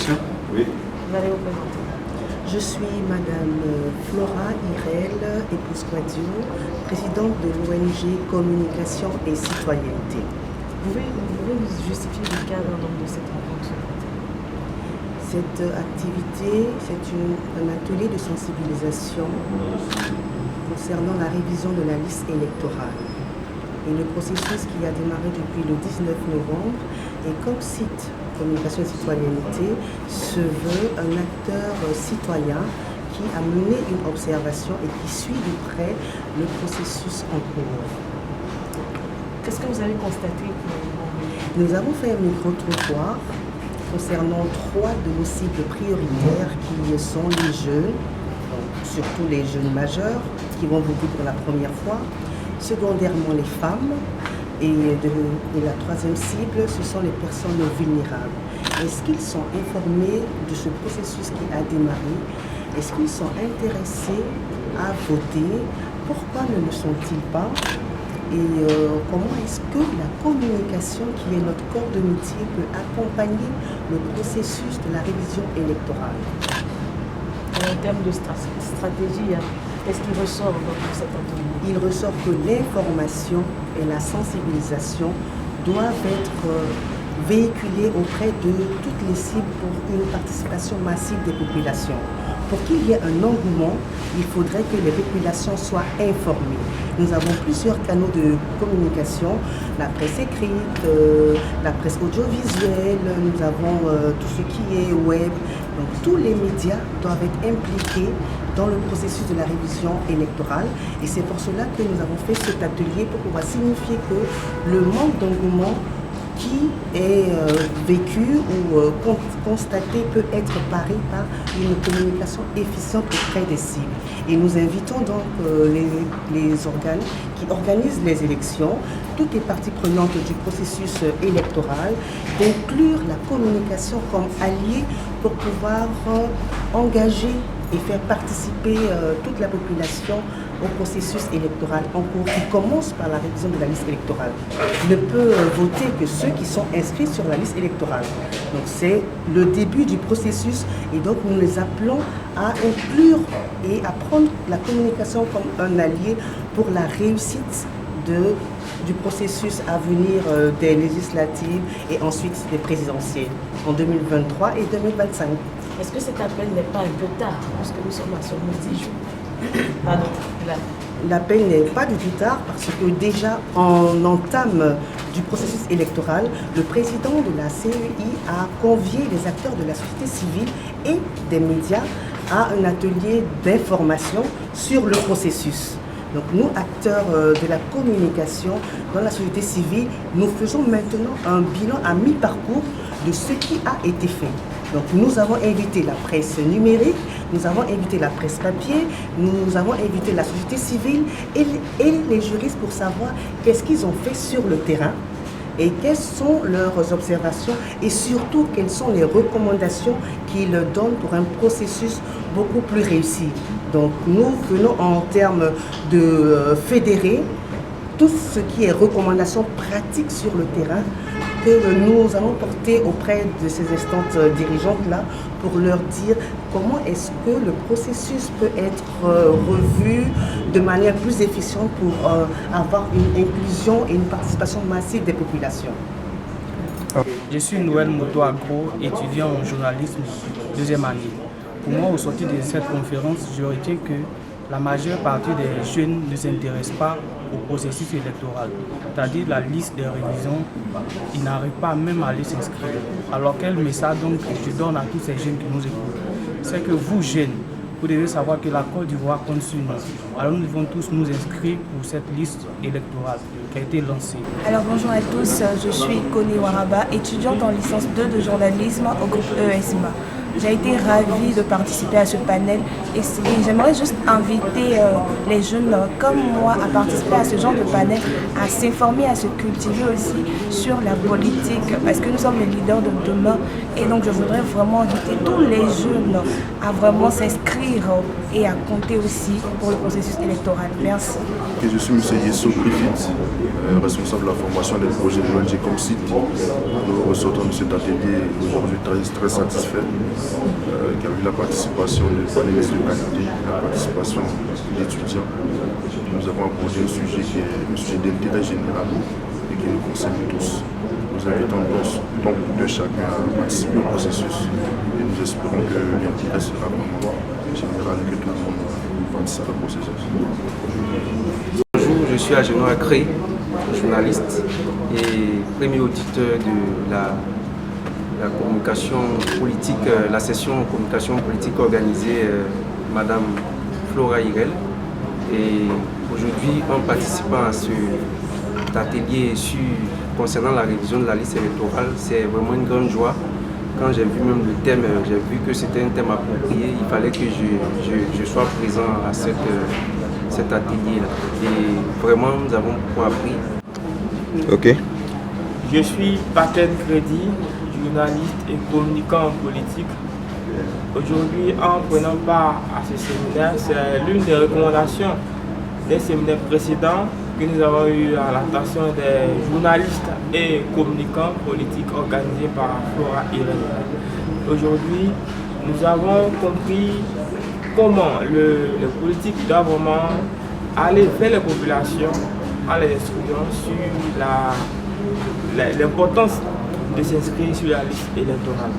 question? Oui. Vous allez vous présenter. Je suis Madame Flora Irel, épouse Quadio, présidente de l'ONG Communication et Citoyenneté. Vous pouvez nous justifier le cadre de cette rencontre? Cette activité, c'est un atelier de sensibilisation concernant la révision de la liste électorale. Et le processus qui a démarré depuis le 19 novembre et comme site Communication et Citoyenneté se veut un acteur citoyen qui a mené une observation et qui suit de près le processus en cours. Qu'est-ce que vous avez constaté? Nous avons fait un micro-trottoir concernant 3 de nos cibles prioritaires qui sont les jeunes, donc surtout les jeunes majeurs qui vont voter pour la première fois, secondairement les femmes et la 3e cible, ce sont les personnes vulnérables. Est-ce qu'ils sont informés de ce processus qui a démarré? Est-ce qu'ils sont intéressés à voter? Pourquoi ne le sont-ils pas? Et comment est-ce que la communication, qui est notre corps de métier, peut accompagner le processus de la révision électorale? En termes de stratégie, qu'est-ce qui ressort dans cette atelier? Il ressort que l'information et la sensibilisation doivent être véhiculées auprès de toutes les cibles pour une participation massive des populations. Pour qu'il y ait un engouement, il faudrait que les populations soient informées. Nous avons plusieurs canaux de communication, la presse écrite, la presse audiovisuelle, nous avons tout ce qui est web. Donc tous les médias doivent être impliqués dans le processus de la révision électorale. Et c'est pour cela que nous avons fait cet atelier pour pouvoir signifier que le manque d'engouement qui est vécu ou constaté peut être paré par une communication efficiente auprès des cibles. Et nous invitons donc les organes qui organisent les élections, toutes les parties prenantes du processus électoral, d'inclure la communication comme allié pour pouvoir engager et faire participer toute la population au processus électoral en cours qui commence par la révision de la liste électorale. Ne peut voter que ceux qui sont inscrits sur la liste électorale. Donc c'est le début du processus et donc nous les appelons à inclure et à prendre la communication comme un allié pour la réussite du processus à venir des législatives et ensuite des présidentielles en 2023 et 2025. Est-ce que cet appel n'est pas un peu tard, parce que nous sommes à seulement 10 jours? Pardon, là. L'appel n'est pas du tout tard parce que déjà en entame du processus électoral, le président de la CEI a convié les acteurs de la société civile et des médias à un atelier d'information sur le processus. Donc nous, acteurs de la communication dans la société civile, nous faisons maintenant un bilan à mi-parcours de ce qui a été fait. Donc nous avons invité la presse numérique, nous avons invité la presse papier, nous avons invité la société civile et les juristes pour savoir qu'est-ce qu'ils ont fait sur le terrain et quelles sont leurs observations et surtout quelles sont les recommandations qu'ils donnent pour un processus beaucoup plus réussi. Donc nous venons en termes de fédérer tout ce qui est recommandations pratiques sur le terrain que nous allons porter auprès de ces instances dirigeantes-là pour leur dire comment est-ce que le processus peut être revu de manière plus efficiente pour avoir une inclusion et une participation massive des populations. Je suis Noël Moto Agro, étudiant en journalisme 2e année. Pour moi, au sortir de cette conférence, je retiens que la majeure partie des jeunes ne s'intéressent pas au processus électoral, c'est-à-dire la liste des révisions, ils n'arrivent pas même à aller s'inscrire. Alors quel message donc je donne à tous ces jeunes qui nous écoutent? C'est que vous jeunes, vous devez savoir que la Côte d'Ivoire compte sur nous. Alors nous devons tous nous inscrire pour cette liste électorale qui a été lancée. Alors bonjour à tous, je suis Koni Waraba, étudiante en licence 2 de journalisme au groupe ESMA. J'ai été ravie de participer à ce panel et j'aimerais juste inviter les jeunes comme moi à participer à ce genre de panel, à s'informer, à se cultiver aussi sur la politique parce que nous sommes les leaders de demain et donc je voudrais vraiment inviter tous les jeunes à vraiment s'inscrire et à compter aussi pour le processus électoral. Merci. Je suis M. Yesso Griffith, responsable de la formation des projets de l'ONG Comsit. Nous ressortons de cet atelier aujourd'hui très satisfait, qui a vu la participation des panélistes de qualité, la participation d'étudiants. Nous avons abordé un sujet qui est un sujet d'intérêt général et qui nous concerne tous. Nous invitons donc de chacun à participer au processus et nous espérons que l'intérêt sera vraiment général et que tout le monde participe au processus. Bonjour, je suis Ageno Akré, journaliste et premier auditeur de la communication politique, la session communication politique organisée Madame Flora Irel. Et aujourd'hui, en participant à cet atelier concernant la révision de la liste électorale, c'est vraiment une grande joie. Quand j'ai vu même le thème, j'ai vu que c'était un thème approprié. Il fallait que je sois présent à cet atelier-là. Et vraiment, nous avons beaucoup appris. Ok. Je suis Paten Crédit, journaliste et communicant en politique. Aujourd'hui, en prenant part à ce séminaire, c'est l'une des recommandations des séminaires précédents que nous avons eu à l'attention des journalistes et communicants politiques organisés par Flora Irel. Aujourd'hui, nous avons compris comment les politiques doivent vraiment aller vers les populations en les instruisant sur l'importance de s'inscrire sur la liste électorale.